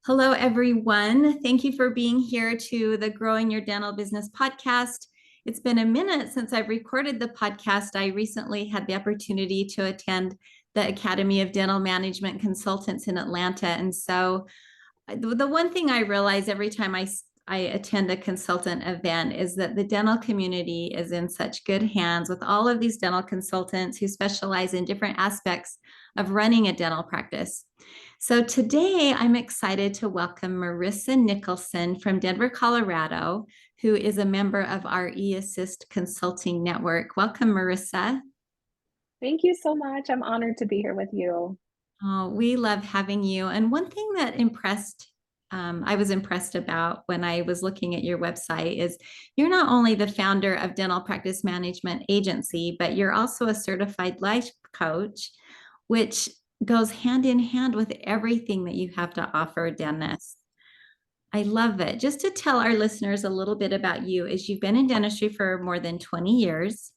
Hello, everyone. Thank you for being here to the Growing Your Dental Business podcast. It's been a minute since I've recorded the podcast. I recently had the opportunity to attend the Academy of Dental Management Consultants in Atlanta. And so the one thing I realize every time I attend a consultant event is that the dental community is in such good hands with all of these dental consultants who specialize in different aspects of running a dental practice. So today I'm excited to welcome Marissa Nicholson from Denver, Colorado, who is a member of our eAssist Consulting Network. Welcome, Marissa. Thank you so much. I'm honored to be here with you. Oh, we love having you. And one thing that I was impressed about when I was looking at your website is you're not only the founder of Dental Practice Management Agency, but you're also a certified life coach, which goes hand in hand with everything that you have to offer dentists. I love it. Just to tell our listeners a little bit about you, is you've been in dentistry for more than 20 years.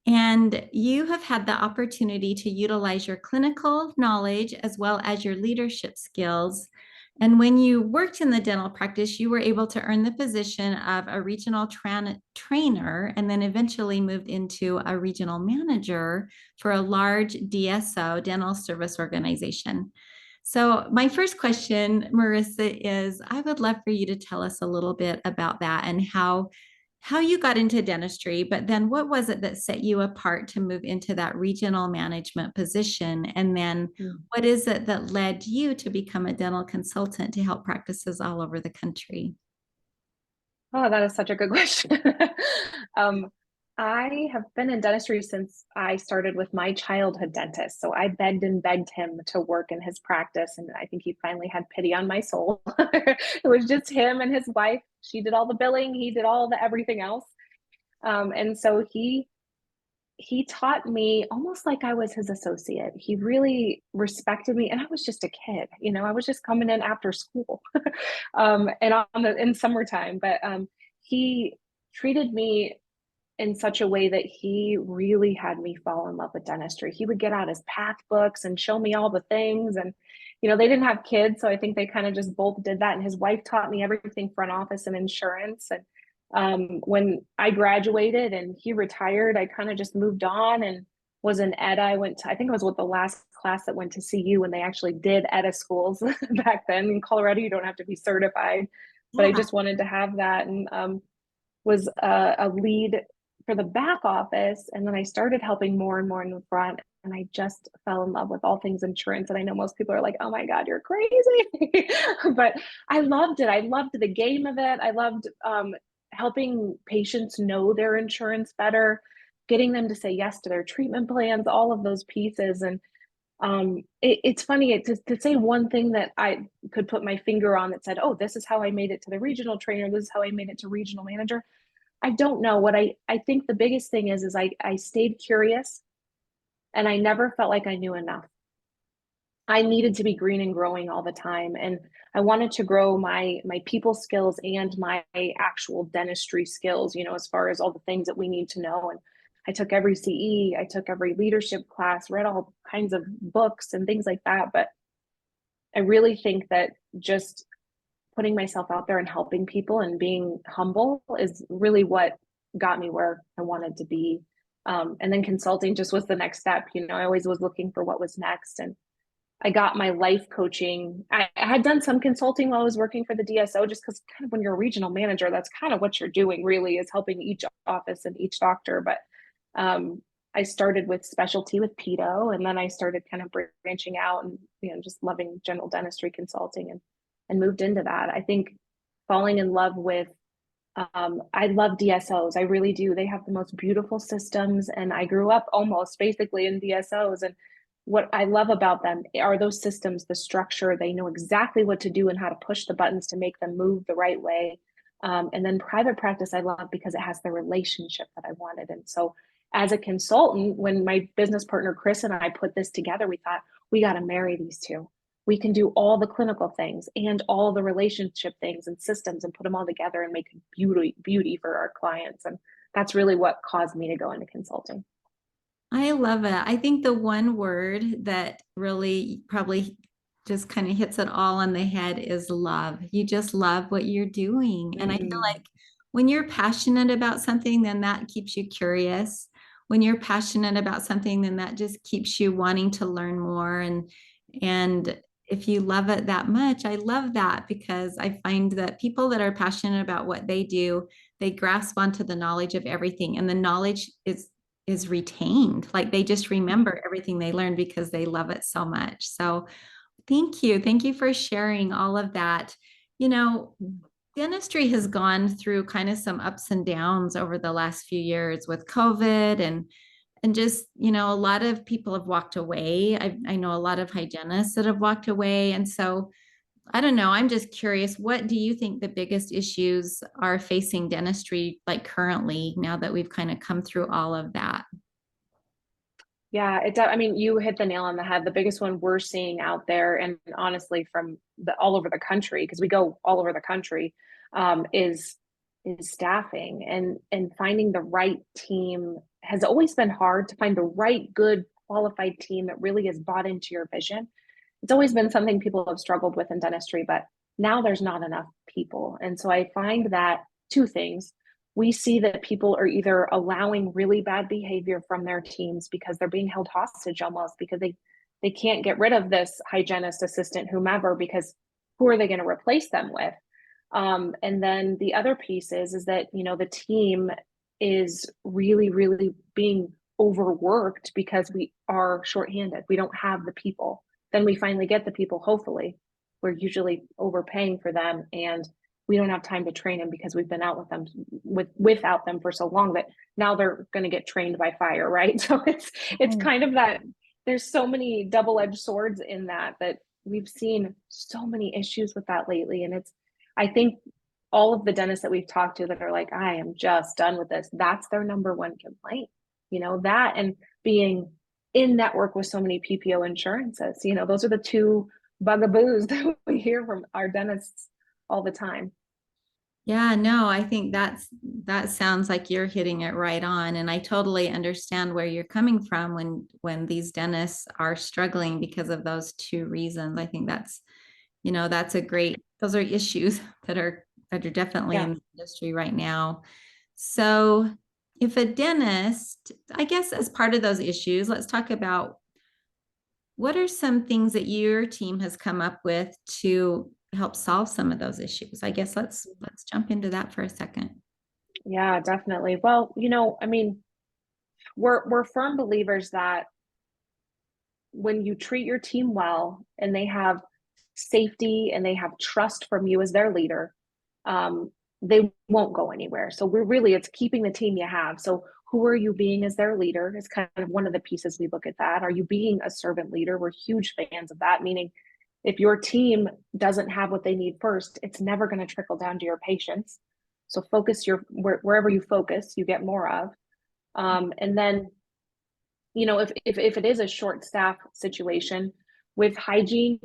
And you have had the opportunity to utilize your clinical knowledge as well as your leadership skills. And when you worked in the dental practice, you were able to earn the position of a regional trainer and then eventually moved into a regional manager for a large DSO, dental service organization. So, my first question, Marissa, is I would love for you to tell us a little bit about that and how you got into dentistry, but then what was it that set you apart to move into that regional management position? And then Mm. what is it that led you to become a dental consultant to help practices all over the country? Oh, that is such a good question. Um, I have been in dentistry since I started with my childhood dentist. So I begged and begged him to work in his practice, and I think he finally had pity on my soul. It was just him and his wife. She did all the billing, he did all the everything else. And so he taught me almost like I was his associate. He really respected me, and I was just a kid. I was just coming in after school, and in summertime. But he treated me in such a way that he really had me fall in love with dentistry. He would get out his path books and show me all the things, and they didn't have kids, so I think they kind of just both did that. And his wife taught me everything front office and insurance, and when I graduated and he retired, I kind of just moved on and was in EDA. I think it was with the last class that went to CU when they actually did EDA schools back then. In Colorado, you don't have to be certified, but I Yeah. just wanted to have that, and was a lead for the back office. And then I started helping more and more in the front. And I just fell in love with all things insurance. And I know most people are like, oh my God, you're crazy. But I loved it. I loved the game of it. I loved helping patients know their insurance better, getting them to say yes to their treatment plans, all of those pieces. And it's funny to say one thing that I could put my finger on that said, oh, this is how I made it to the regional trainer. This is how I made it to regional manager. I don't know. What I think the biggest thing is I stayed curious, and I never felt like I knew enough. I needed to be green and growing all the time. And I wanted to grow my people skills and my actual dentistry skills, as far as all the things that we need to know. And I took every CE, I took every leadership class, read all kinds of books and things like that. But I really think that just putting myself out there and helping people and being humble is really what got me where I wanted to be. And then consulting just was the next step. I always was looking for what was next. And I got my life coaching. I had done some consulting while I was working for the DSO, just because kind of when you're a regional manager, that's kind of what you're doing really, is helping each office and each doctor. But um, I started with specialty with pedo, and then I started kind of branching out and just loving general dentistry consulting, and moved into that. I think falling in love with I love DSOs. I really do. They have the most beautiful systems, and I grew up almost basically in DSOs. And what I love about them are those systems, the structure. They know exactly what to do and how to push the buttons to make them move the right way. And then private practice, I love because it has the relationship that I wanted. And so, as a consultant, when my business partner Chris and I put this together, we thought we got to marry these two. We can do all the clinical things and all the relationship things and systems and put them all together and make beauty for our clients. And that's really what caused me to go into consulting. I love it. I think the one word that really probably just kind of hits it all on the head is love. You just love what you're doing. And I feel Mm. like when you're passionate about something, then that keeps you curious. When you're passionate about something, then that just keeps you wanting to learn more. And if you love it that much, I love that because I find that people that are passionate about what they do, they grasp onto the knowledge of everything, and the knowledge is retained. Like they just remember everything they learned because they love it so much. So thank you. Thank you for sharing all of that. You know, dentistry has gone through kind of some ups and downs over the last few years with COVID and just, a lot of people have walked away. I know a lot of hygienists that have walked away. And so I don't know. I'm just curious, what do you think the biggest issues are facing dentistry like currently now that we've kind of come through all of that? Yeah, I mean, you hit the nail on the head. The biggest one we're seeing out there, and honestly, from all over the country, because we go all over the country, is staffing and finding the right team has always been hard to find the right, good, qualified team that really is bought into your vision. It's always been something people have struggled with in dentistry, but now there's not enough people. And so I find that two things. We see that people are either allowing really bad behavior from their teams because they're being held hostage almost because they can't get rid of this hygienist assistant whomever because who are they going to replace them with? And then the other piece is that the team is really being overworked because we are shorthanded. We don't have the people. Then we finally get the people, hopefully. We're usually overpaying for them and we don't have time to train them because we've been out with them without them for so long that now they're going to get trained by fire, right? So it's Right. kind of that there's so many double-edged swords in that we've seen so many issues with that lately. And I think all of the dentists that we've talked to that are like, I am just done with this, that's their number one complaint. That and being in network with so many PPO insurances, those are the two bugaboos that we hear from our dentists all the time. Yeah, no, I think that sounds like you're hitting it right on. And I totally understand where you're coming from when these dentists are struggling because of those two reasons. I think that's a great, those are issues that are definitely Yeah. in the industry right now. So if a dentist, I guess as part of those issues, let's talk about what are some things that your team has come up with to help solve some of those issues? I guess let's jump into that for a second. Yeah, definitely. Well, I mean, we're firm believers that when you treat your team well and they have safety and they have trust from you as their leader, they won't go anywhere. So it's keeping the team you have. So who are you being as their leader is kind of one of the pieces we look at that. Are you being a servant leader? We're huge fans of that, meaning if your team doesn't have what they need first, it's never going to trickle down to your patients. So focus wherever you focus, you get more of. And then if it is a short staff situation with hygiene,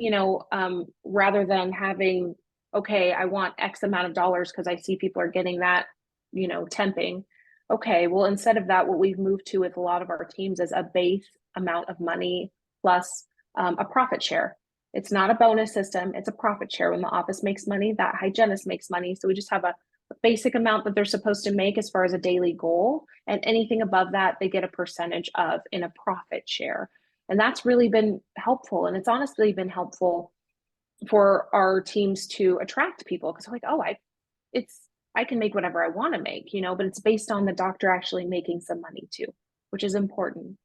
rather than having, okay, I want X amount of dollars because I see people are getting that, temping. Okay, well, instead of that, what we've moved to with a lot of our teams is a base amount of money plus a profit share. It's not a bonus system, it's a profit share. When the office makes money, that hygienist makes money. So we just have a basic amount that they're supposed to make as far as a daily goal. And anything above that, they get a percentage of in a profit share. And that's really been helpful. And it's honestly been helpful for our teams to attract people because like, oh, I can make whatever I want to make, but it's based on the doctor actually making some money too, which is important.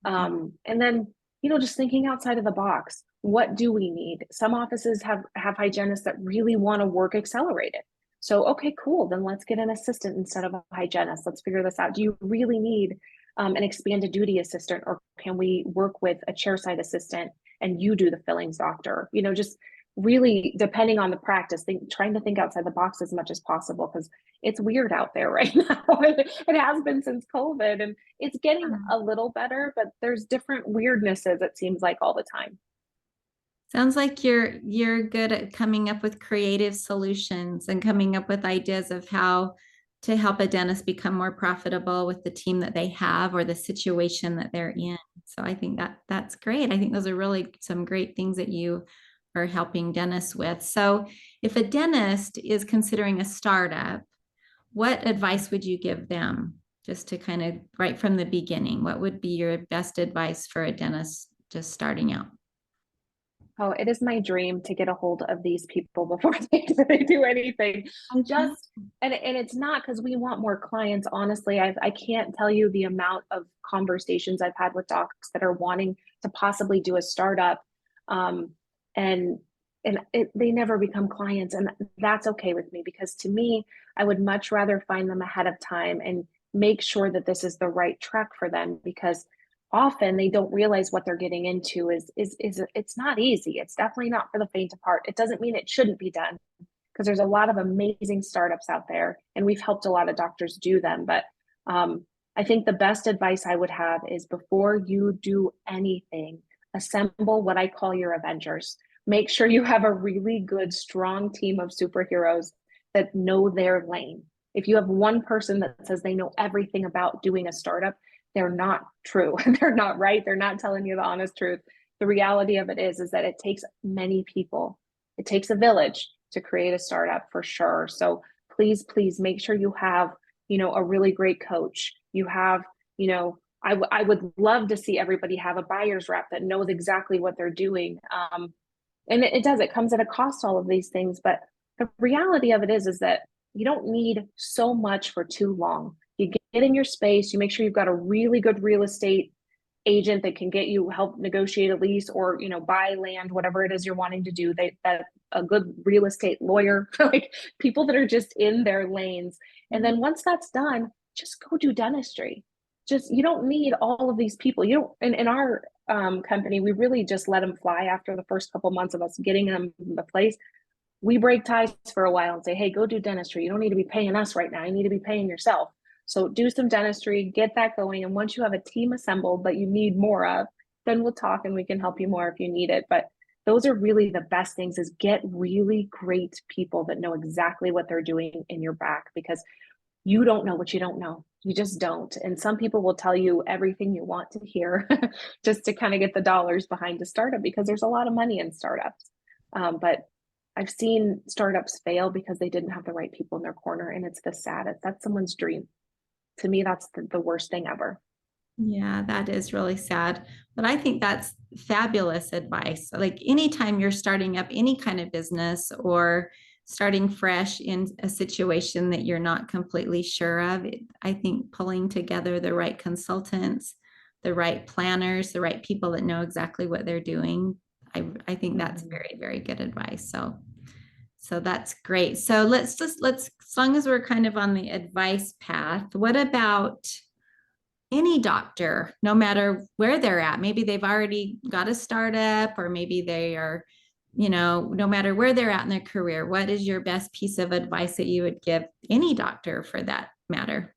And then, just thinking outside of the box, what do we need? Some offices have hygienists that really want to work accelerated. So, okay, cool. Then let's get an assistant instead of a hygienist. Let's figure this out. Do you really need an expanded duty assistant, or can we work with a chairside assistant and you do the fillings doctor? Just really depending on the practice, trying to think outside the box as much as possible because it's weird out there right now. It has been since COVID, and it's getting a little better, but there's different weirdnesses, it seems like, all the time. Sounds like you're good at coming up with creative solutions and coming up with ideas of how to help a dentist become more profitable with the team that they have or the situation that they're in. So I think that's great. I think those are really some great things that you or helping dentists with. So if a dentist is considering a startup, what advice would you give them? Just to kind of right from the beginning, what would be your best advice for a dentist just starting out? Oh, it is my dream to get a hold of these people before they do anything. Okay. Just and it's not because we want more clients. Honestly, I can't tell you the amount of conversations I've had with docs that are wanting to possibly do a startup, um, and they never become clients, and that's okay with me because to me, I would much rather find them ahead of time and make sure that this is the right track for them because often they don't realize what they're getting into is it's not easy. It's definitely not for the faint of heart. It doesn't mean it shouldn't be done because there's a lot of amazing startups out there and we've helped a lot of doctors do them. But I think the best advice I would have is before you do anything, assemble what I call your Avengers. Make sure you have a really good, strong team of superheroes that know their lane. If you have one person that says they know everything about doing a startup, they're not true. They're not right. They're not telling you the honest truth. The reality of it is that it takes many people. It takes a village to create a startup for sure. So please make sure you have, a really great coach. You have, I would love to see everybody have a buyer's rep that knows exactly what they're doing. And it comes at a cost, all of these things. But the reality of it is that you don't need so much for too long. You get in your space, you make sure you've got a really good real estate agent that can get you help negotiate a lease or buy land, whatever it is you're wanting to do. That a good real estate lawyer, like people that are just in their lanes. And then once that's done, just go do dentistry. Just you don't need all of these people. You don't in our company, we really just let them fly after the first couple months of us getting them in the place. We break ties for a while and say, hey, go do dentistry. You don't need to be paying us right now. You need to be paying yourself. So do some dentistry, get that going. And once you have a team assembled that you need more of, then we'll talk and we can help you more if you need it. But those are really the best things is get really great people that know exactly what they're doing in your back because you don't know what you don't know. You just don't. And some people will tell you everything you want to hear just to kind of get the dollars behind a startup because there's a lot of money in startups. But I've seen startups fail because they didn't have the right people in their corner. And it's the saddest. That's someone's dream. To me, that's the worst thing ever. Yeah, that is really sad. But I think that's fabulous advice. Like anytime you're starting up any kind of business or starting fresh in a situation that you're not completely sure of, I think pulling together the right consultants, the right planners, the right people that know exactly what they're doing, I think that's very, very good advice. So that's great. So let's as long as we're kind of on the advice path, what about any doctor, no matter where they're at? Maybe they've already got a startup, or maybe they are, no matter where they're at in their career, what is your best piece of advice that you would give any doctor for that matter?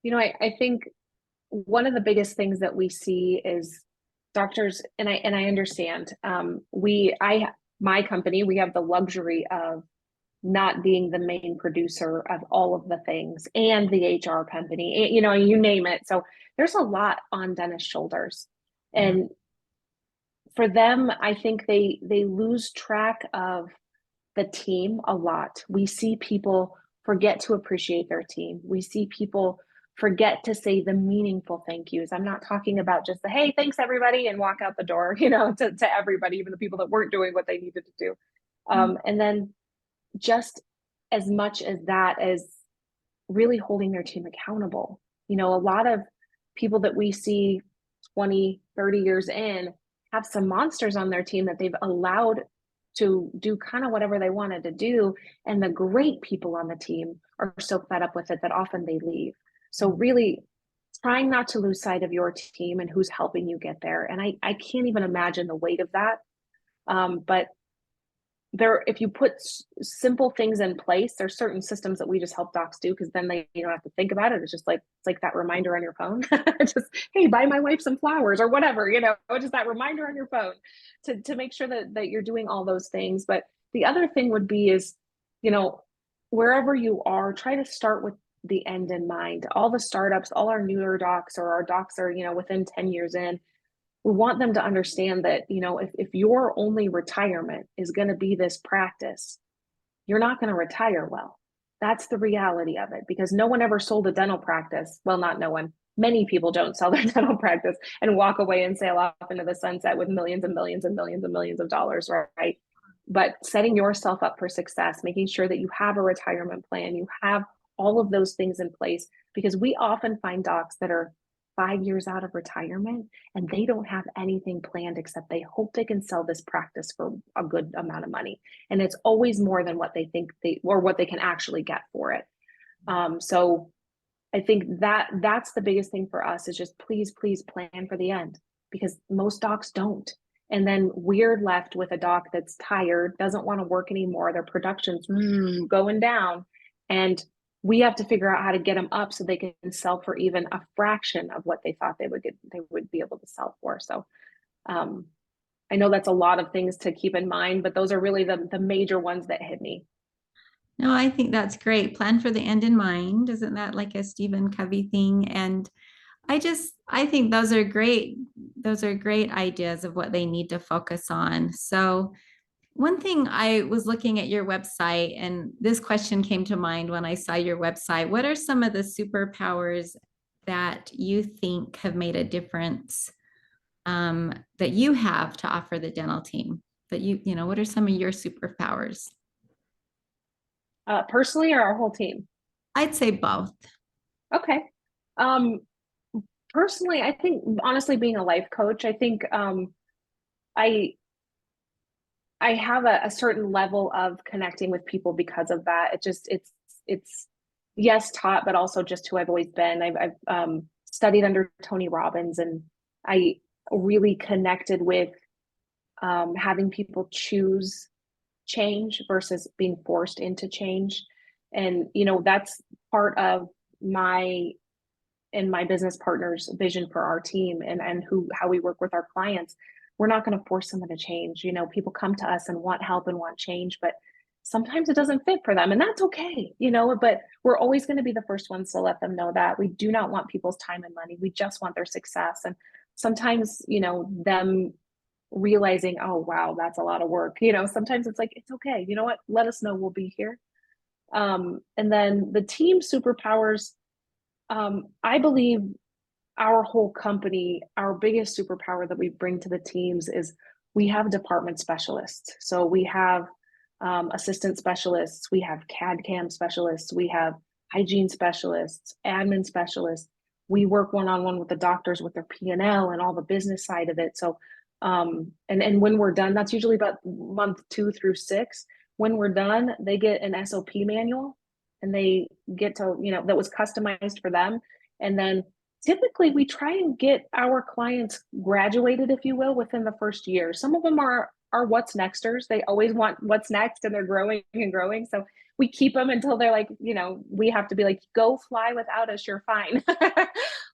I think one of the biggest things that we see is doctors, and I understand. My company, we have the luxury of not being the main producer of all of the things and the HR company, you name it. So there's a lot on dentist shoulders. And for them, I think they lose track of the team a lot. We see people forget to appreciate their team. We see people forget to say the meaningful thank yous. I'm not talking about just the hey, thanks everybody, and walk out the door, to everybody, even the people that weren't doing what they needed to do. And then just as much as that as really holding their team accountable. A lot of people that we see 20, 30 years in have some monsters on their team that they've allowed to do kind of whatever they wanted to do. And the great people on the team are so fed up with it that often they leave. So really trying not to lose sight of your team and who's helping you get there. And I can't even imagine the weight of that. But if you put simple things in place, there's certain systems that we just help docs do because then they don't have to think about it. It's like that reminder on your phone. Just hey, buy my wife some flowers or whatever, just that reminder on your phone to make sure that you're doing all those things. But the other thing would be is, wherever you are, try to start with the end in mind. All the startups, all our newer docs or our docs are, within 10 years in, we want them to understand that, if your only retirement is going to be this practice, you're not going to retire well. That's the reality of it, because no one ever sold a dental practice. Well, not no one. Many people don't sell their dental practice and walk away and sail off into the sunset with millions and millions and millions and millions of dollars, right? But setting yourself up for success, making sure that you have a retirement plan, you have all of those things in place, because we often find docs that are 5 years out of retirement and they don't have anything planned except they hope they can sell this practice for a good amount of money. And it's always more than what they think or what they can actually get for it. So I think that that's the biggest thing for us, is just please plan for the end, because most docs don't. And then we're left with a doc that's tired, doesn't want to work anymore. Their production's going down, and we have to figure out how to get them up so they can sell for even a fraction of what they thought they would be able to sell for. So I know that's a lot of things to keep in mind, but those are really the major ones that hit me. No, I think that's great. Plan for the end in mind. Isn't that like a Stephen Covey thing? And I think those are great. Those are great ideas of what they need to focus on. So one thing, I was looking at your website, and this question came to mind when I saw your website. What are some of the superpowers that you think have made a difference, that you have to offer the dental team? What are some of your superpowers? Personally, or our whole team? I'd say both. Okay. Um, Personally, I think honestly, being a life coach, I think I I have a certain level of connecting with people because of that. It's yes, taught, but also just who I've always been. I've studied under Tony Robbins, and I really connected with having people choose change versus being forced into change. And that's part of my and my business partner's vision for our team, and how we work with our clients. We're not going to force someone to change. People come to us and want help and want change, but sometimes it doesn't fit for them, and that's okay. But we're always going to be the first ones to let them know that we do not want people's time and money. We just want their success. And sometimes, them realizing, oh wow, that's a lot of work. Sometimes it's like, it's okay. You know what? Let us know. We'll be here. And then the team superpowers. I believe our whole company, our biggest superpower that we bring to the teams is we have department specialists. So we have assistant specialists, we have CAD CAM specialists, we have hygiene specialists, admin specialists. We work one-on-one with the doctors with their P&L and all the business side of it. So and when we're done, that's usually about month 2 through 6. When we're done, they get an SOP manual, and they get to, that was customized for them. And then typically we try and get our clients graduated, if you will, within the first year. Some of them are what's nexters. They always want what's next, and they're growing and growing. So we keep them until they're like, we have to be like, go fly without us, you're fine.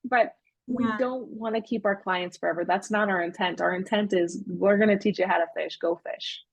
But we Yeah. don't want to keep our clients forever. That's not our intent. Our intent is, we're going to teach you how to fish, go fish.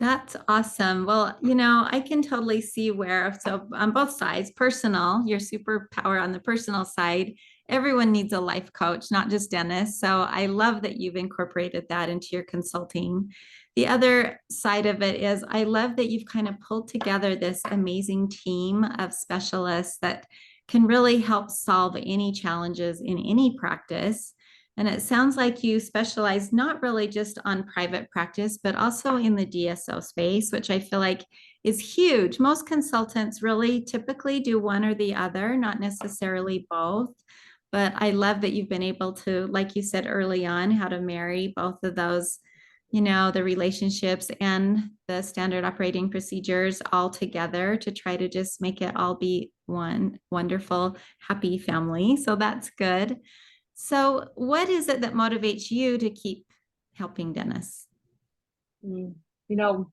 That's awesome. Well, I can totally see where, so on both sides, personal, your superpower on the personal side, everyone needs a life coach, not just dentists. So I love that you've incorporated that into your consulting. The other side of it is I love that you've kind of pulled together this amazing team of specialists that can really help solve any challenges in any practice. And it sounds like you specialize not really just on private practice, but also in the DSO space, which I feel like is huge. Most consultants really typically do one or the other, not necessarily both. But I love that you've been able to, like you said early on, how to marry both of those, the relationships and the standard operating procedures all together to try to just make it all be one wonderful, happy family. So that's good. So, what is it that motivates you to keep helping dentists? Mm, You know,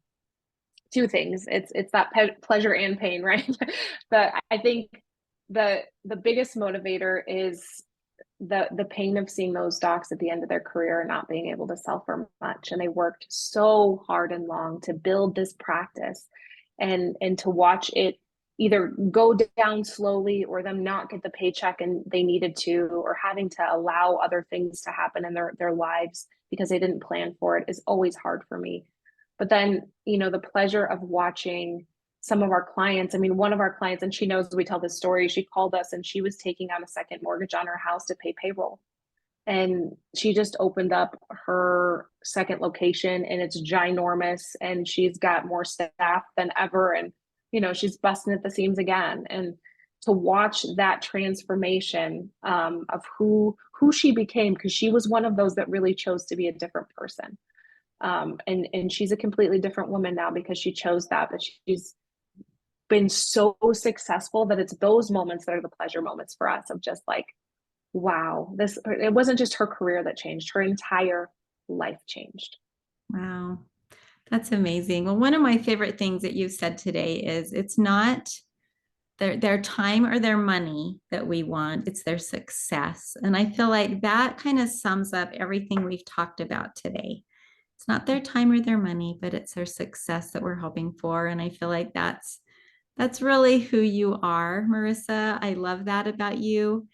two things. It's that pleasure and pain, right? But I think the biggest motivator is the pain of seeing those docs at the end of their career and not being able to sell for much. And they worked so hard and long to build this practice, and to watch it either go down slowly or them not get the paycheck and they needed to, or having to allow other things to happen in their lives because they didn't plan for it is always hard for me. But then, the pleasure of watching some of our clients. I mean, one of our clients, and she knows we tell this story, she called us and she was taking out a second mortgage on her house to pay payroll. And she just opened up her second location and it's ginormous and she's got more staff than ever. And, she's busting at the seams again. And to watch that transformation of who she became, because she was one of those that really chose to be a different person. And she's a completely different woman now because she chose that, but she's been so successful that it's those moments that are the pleasure moments for us of just like, wow, it wasn't just her career that changed, her entire life changed. Wow. That's amazing. Well, one of my favorite things that you said today is it's not their time or their money that we want, it's their success. And I feel like that kind of sums up everything we've talked about today. It's not their time or their money, but it's their success that we're hoping for. And I feel like that's really who you are, Marissa. I love that about you.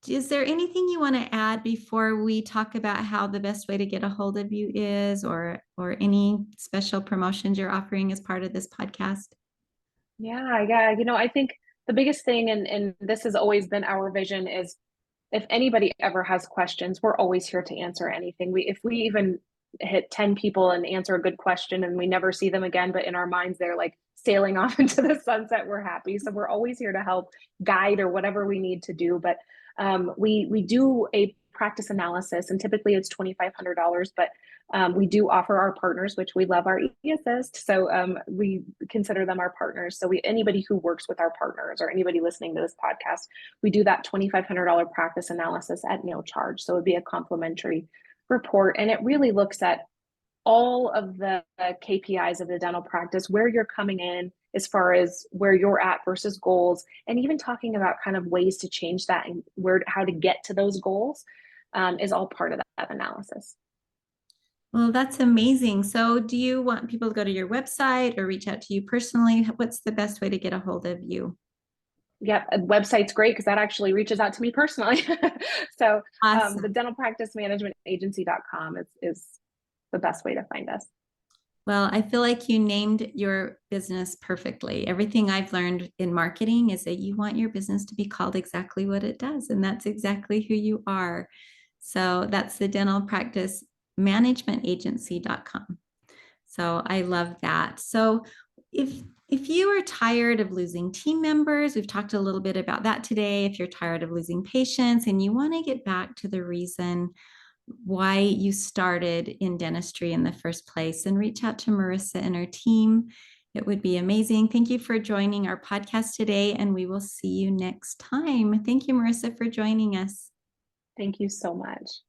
Is there anything you want to add before we talk about how the best way to get a hold of you is, or any special promotions you're offering as part of this podcast? Yeah. I think the biggest thing, and this has always been our vision, is if anybody ever has questions, we're always here to answer anything. If we even hit 10 people and answer a good question and we never see them again, but in our minds they're like sailing off into the sunset, we're happy. So we're always here to help guide or whatever we need to do. But we do a practice analysis, and typically it's $2,500, but we do offer our partners, which we love our eAssist. So we consider them our partners. So anybody who works with our partners or anybody listening to this podcast, we do that $2,500 practice analysis at no charge. So it'd be a complimentary report. And it really looks at all of the KPIs of the dental practice, where you're coming in as far as where you're at versus goals, and even talking about kind of ways to change that and how to get to those goals is all part of that analysis. Well, that's amazing. So, do you want people to go to your website or reach out to you personally? What's the best way to get a hold of you? Yep, a website's great because that actually reaches out to me personally. So the Awesome. dental practice management agency.com is the best way to find us. Well, I feel like you named your business perfectly. Everything I've learned in marketing is that you want your business to be called exactly what it does, and that's exactly who you are. So that's the dental practice management agency.com. So I love that. So if you are tired of losing team members, we've talked a little bit about that today. If you're tired of losing patients and you want to get back to the reason why you started in dentistry in the first place, and reach out to Marissa and her team. It would be amazing. Thank you for joining our podcast today, and we will see you next time. Thank you, Marissa, for joining us. Thank you so much.